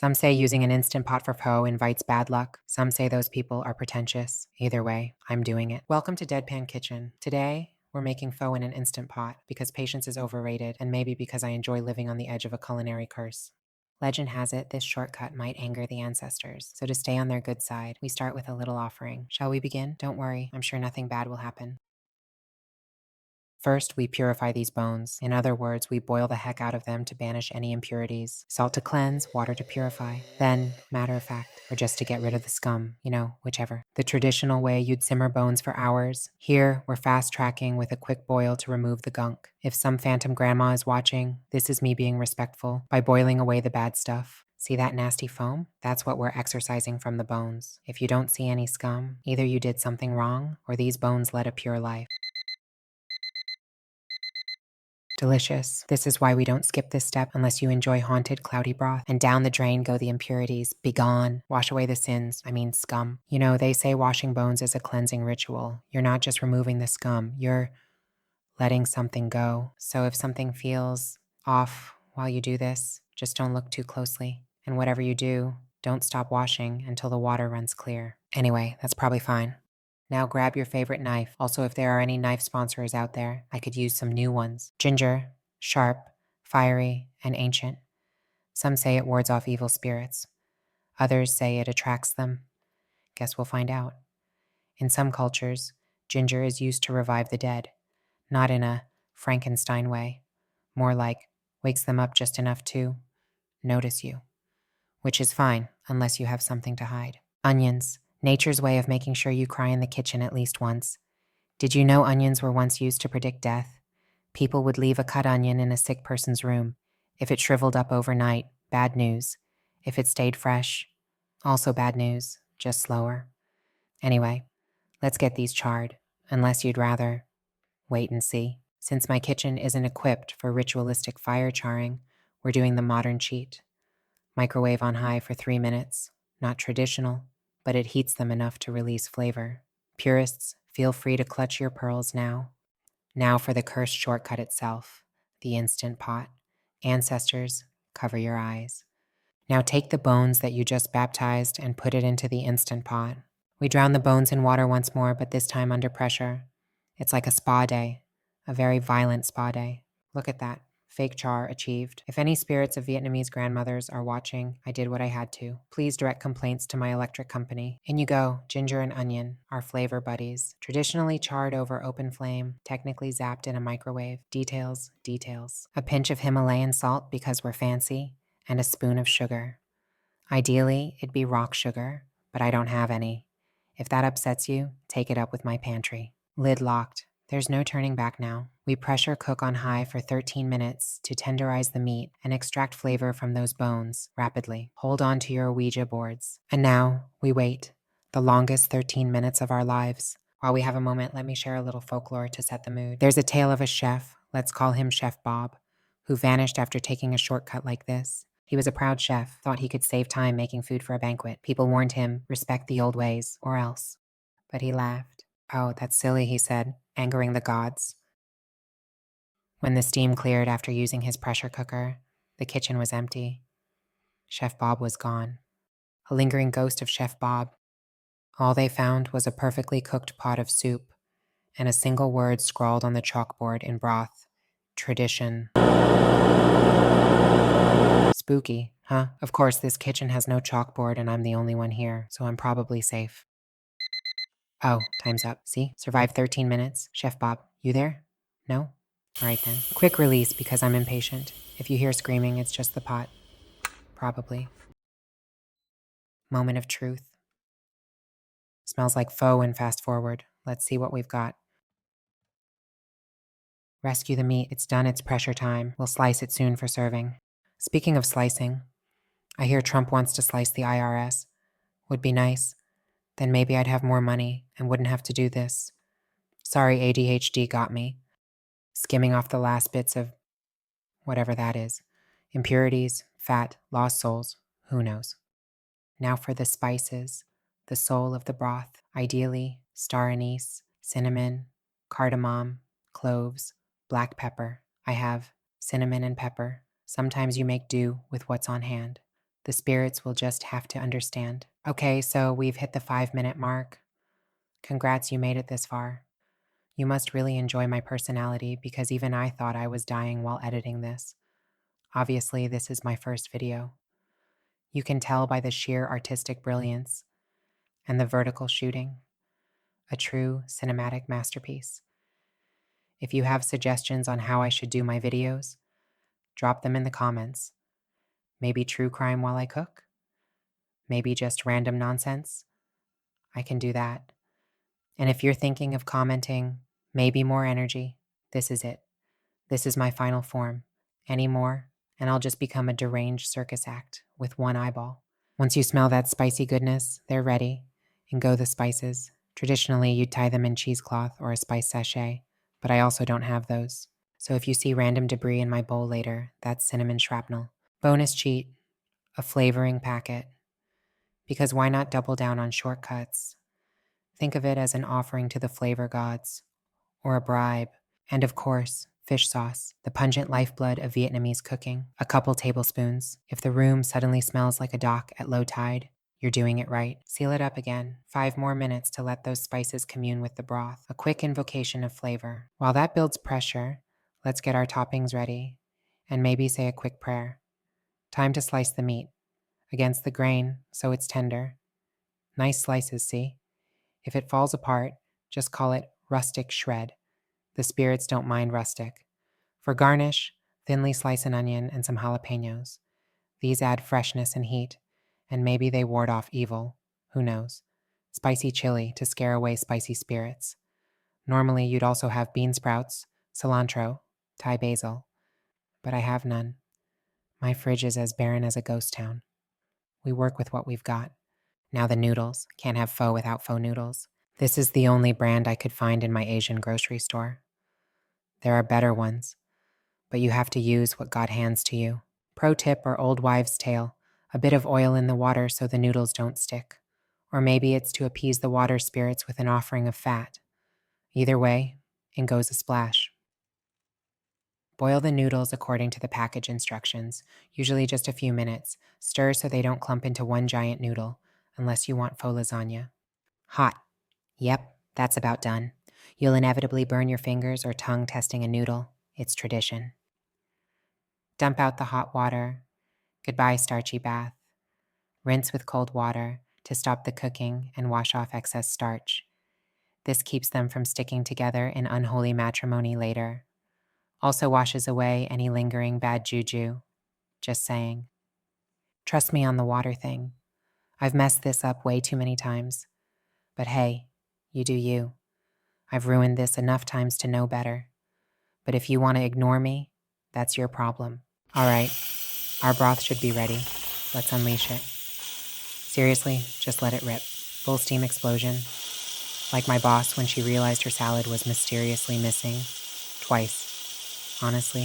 Some say using an instant pot for pho invites bad luck. Some say those people are pretentious. Either way, I'm doing it. Welcome to Deadpan Kitchen. Today, we're making pho in an instant pot because patience is overrated and maybe because I enjoy living on the edge of a culinary curse. Legend has it this shortcut might anger the ancestors, so to stay on their good side, we start with a little offering. Shall we begin? Don't worry, I'm sure nothing bad will happen. First, we purify these bones. In other words, we boil the heck out of them to banish any impurities. Salt to cleanse, water to purify. Then, matter of fact, or just to get rid of the scum, whichever. The traditional way you'd simmer bones for hours. Here, we're fast tracking with a quick boil to remove the gunk. If some phantom grandma is watching, this is me being respectful by boiling away the bad stuff. See that nasty foam? That's what we're exorcising from the bones. If you don't see any scum, either you did something wrong or these bones led a pure life. Delicious. This is why we don't skip this step unless you enjoy haunted, cloudy broth. And down the drain go the impurities. Begone. Wash away the sins. Scum. They say washing bones is a cleansing ritual. You're not just removing the scum. You're letting something go. So if something feels off while you do this, just don't look too closely. And whatever you do, don't stop washing until the water runs clear. Anyway, that's probably fine. Now grab your favorite knife. Also, if there are any knife sponsors out there, I could use some new ones. Ginger, sharp, fiery, and ancient. Some say it wards off evil spirits. Others say it attracts them. Guess we'll find out. In some cultures, ginger is used to revive the dead, not in a Frankenstein way, more like wakes them up just enough to notice you, which is fine unless you have something to hide. Onions. Nature's way of making sure you cry in the kitchen at least once. Did you know onions were once used to predict death? People would leave a cut onion in a sick person's room. If it shriveled up overnight, bad news. If it stayed fresh, also bad news, just slower. Anyway, let's get these charred, unless you'd rather wait and see. Since my kitchen isn't equipped for ritualistic fire charring, we're doing the modern cheat. Microwave on high for 3 minutes. Not traditional, but it heats them enough to release flavor. Purists, feel free to clutch your pearls now. Now for the cursed shortcut itself, the instant pot. Ancestors, cover your eyes. Now take the bones that you just baptized and put it into the instant pot. We drown the bones in water once more, but this time under pressure. It's like a spa day, a very violent spa day. Look at that. Fake char achieved. If any spirits of Vietnamese grandmothers are watching, I did what I had to. Please direct complaints to my electric company. In you go, ginger and onion, our flavor buddies. Traditionally charred over open flame, technically zapped in a microwave. Details, details. A pinch of Himalayan salt because we're fancy, and a spoon of sugar. Ideally, it'd be rock sugar, but I don't have any. If that upsets you, take it up with my pantry. Lid locked. There's no turning back now. We pressure cook on high for 13 minutes to tenderize the meat and extract flavor from those bones rapidly. Hold on to your Ouija boards. And now, we wait. The longest 13 minutes of our lives. While we have a moment, let me share a little folklore to set the mood. There's a tale of a chef, let's call him Chef Bob, who vanished after taking a shortcut like this. He was a proud chef, thought he could save time making food for a banquet. People warned him, respect the old ways, or else. But he laughed. Oh, that's silly, he said, angering the gods. When the steam cleared after using his pressure cooker, the kitchen was empty. Chef Bob was gone. A lingering ghost of Chef Bob. All they found was a perfectly cooked pot of soup and a single word scrawled on the chalkboard in broth. Tradition. Spooky, huh? Of course, this kitchen has no chalkboard and I'm the only one here, so I'm probably safe. Oh, time's up. See? Survived 13 minutes. Chef Bob, you there? No? All right then. Quick release because I'm impatient. If you hear screaming, it's just the pot. Probably. Moment of truth. Smells like pho and fast forward. Let's see what we've got. Rescue the meat. It's done. It's pressure time. We'll slice it soon for serving. Speaking of slicing, I hear Trump wants to slice the IRS. Would be nice. Then maybe I'd have more money and wouldn't have to do this. Sorry, ADHD got me. Skimming off the last bits of whatever that is. Impurities, fat, lost souls, who knows. Now for the spices, the soul of the broth, ideally star anise, cinnamon, cardamom, cloves, black pepper. I have cinnamon and pepper. Sometimes you make do with what's on hand. The spirits will just have to understand. Okay, so we've hit the 5-minute mark. Congrats, you made it this far. You must really enjoy my personality because even I thought I was dying while editing this. Obviously, this is my first video. You can tell by the sheer artistic brilliance and the vertical shooting. A true cinematic masterpiece. If you have suggestions on how I should do my videos, drop them in the comments. Maybe true crime while I cook? Maybe just random nonsense? I can do that. And if you're thinking of commenting, maybe more energy, this is it. This is my final form. Any more, and I'll just become a deranged circus act with one eyeball. Once you smell that spicy goodness, they're ready. And go the spices. Traditionally, you'd tie them in cheesecloth or a spice sachet, but I also don't have those. So if you see random debris in my bowl later, that's cinnamon shrapnel. Bonus cheat, a flavoring packet. Because why not double down on shortcuts? Think of it as an offering to the flavor gods, or a bribe. And of course, fish sauce, the pungent lifeblood of Vietnamese cooking. A couple tablespoons. If the room suddenly smells like a dock at low tide, you're doing it right. Seal it up again. 5 more minutes to let those spices commune with the broth. A quick invocation of flavor. While that builds pressure, let's get our toppings ready. And maybe say a quick prayer. Time to slice the meat. Against the grain, so it's tender. Nice slices, see? If it falls apart, just call it rustic shred. The spirits don't mind rustic. For garnish, thinly slice an onion and some jalapenos. These add freshness and heat, and maybe they ward off evil. Who knows? Spicy chili to scare away spicy spirits. Normally, you'd also have bean sprouts, cilantro, Thai basil, but I have none. My fridge is as barren as a ghost town. We work with what we've got. Now the noodles. Can't have pho without pho noodles. This is the only brand I could find in my Asian grocery store. There are better ones, but you have to use what God hands to you. Pro tip or old wives' tale, a bit of oil in the water so the noodles don't stick. Or maybe it's to appease the water spirits with an offering of fat. Either way, in goes a splash. Boil the noodles according to the package instructions, usually just a few minutes. Stir so they don't clump into one giant noodle, unless you want faux lasagna. Hot. Yep, that's about done. You'll inevitably burn your fingers or tongue testing a noodle. It's tradition. Dump out the hot water. Goodbye, starchy bath. Rinse with cold water to stop the cooking and wash off excess starch. This keeps them from sticking together in unholy matrimony later. Also washes away any lingering bad juju. Just saying. Trust me on the water thing. I've messed this up way too many times. But hey, you do you. I've ruined this enough times to know better. But if you want to ignore me, that's your problem. All right, our broth should be ready. Let's unleash it. Seriously, just let it rip. Full steam explosion. Like my boss when she realized her salad was mysteriously missing. Twice. Honestly,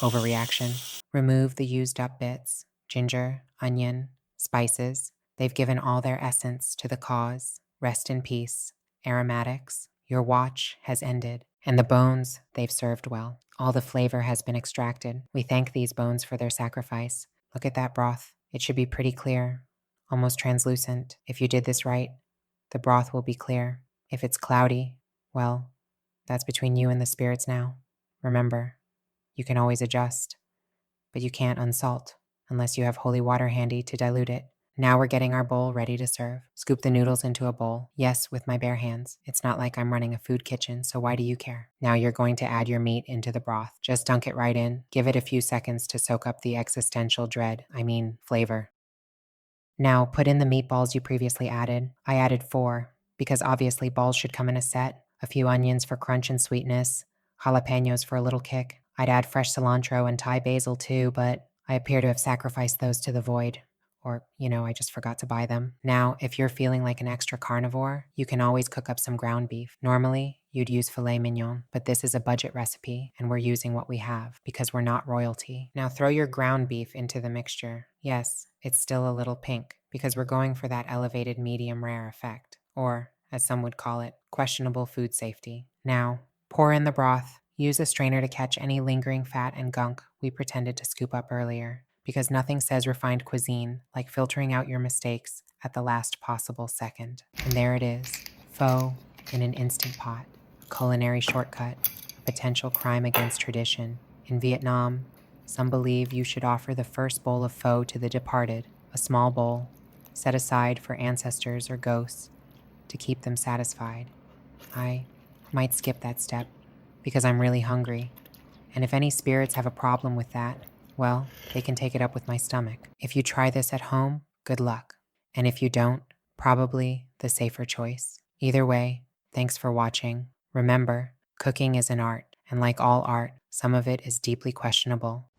overreaction. Remove the used up bits. Ginger, onion, spices. They've given all their essence to the cause. Rest in peace. Aromatics. Your watch has ended. And the bones, they've served well. All the flavor has been extracted. We thank these bones for their sacrifice. Look at that broth. It should be pretty clear, almost translucent. If you did this right, the broth will be clear. If it's cloudy, well, that's between you and the spirits now. Remember, you can always adjust, but you can't unsalt unless you have holy water handy to dilute it. Now we're getting our bowl ready to serve. Scoop the noodles into a bowl. Yes, with my bare hands. It's not like I'm running a food kitchen, so why do you care? Now you're going to add your meat into the broth. Just dunk it right in. Give it a few seconds to soak up the existential flavor. Now put in the meatballs you previously added. I added 4, because obviously balls should come in a set. A few onions for crunch and sweetness. Jalapenos for a little kick. I'd add fresh cilantro and Thai basil too, but I appear to have sacrificed those to the void. Or, I just forgot to buy them. Now, if you're feeling like an extra carnivore, you can always cook up some ground beef. Normally, you'd use filet mignon, but this is a budget recipe, and we're using what we have because we're not royalty. Now throw your ground beef into the mixture. Yes, it's still a little pink because we're going for that elevated medium rare effect, or, as some would call it, questionable food safety. Now, pour in the broth. Use a strainer to catch any lingering fat and gunk we pretended to scoop up earlier. because nothing says refined cuisine like filtering out your mistakes at the last possible second. And there it is, pho in an instant pot, a culinary shortcut, a potential crime against tradition. In Vietnam, some believe you should offer the first bowl of pho to the departed, a small bowl, set aside for ancestors or ghosts to keep them satisfied. I might skip that step because I'm really hungry. And if any spirits have a problem with that, well, they can take it up with my stomach. If you try this at home, good luck. And if you don't, probably the safer choice. Either way, thanks for watching. Remember, cooking is an art, and like all art, some of it is deeply questionable.